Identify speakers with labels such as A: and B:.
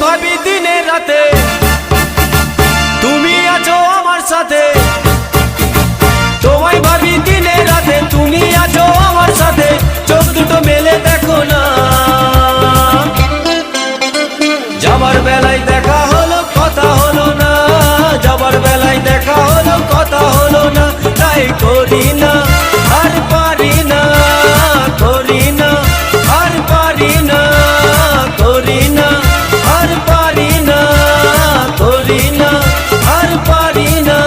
A: ভাবি দিনে রাতে, তুমি আছো আমার সাথে। তোমায় ভাবি দিনে রাতে, তুমি আছো আমার সাথে। চোখ দুটো মেলে দেখো না, যাবার বেলায় দেখা হলো কথা হলো না, যাবার বেলায় দেখা হলো কথা হলো না। তাই করি না আর পারি না, করি না আর পারি না, করি না আর পারি না, করি না আর পারি না।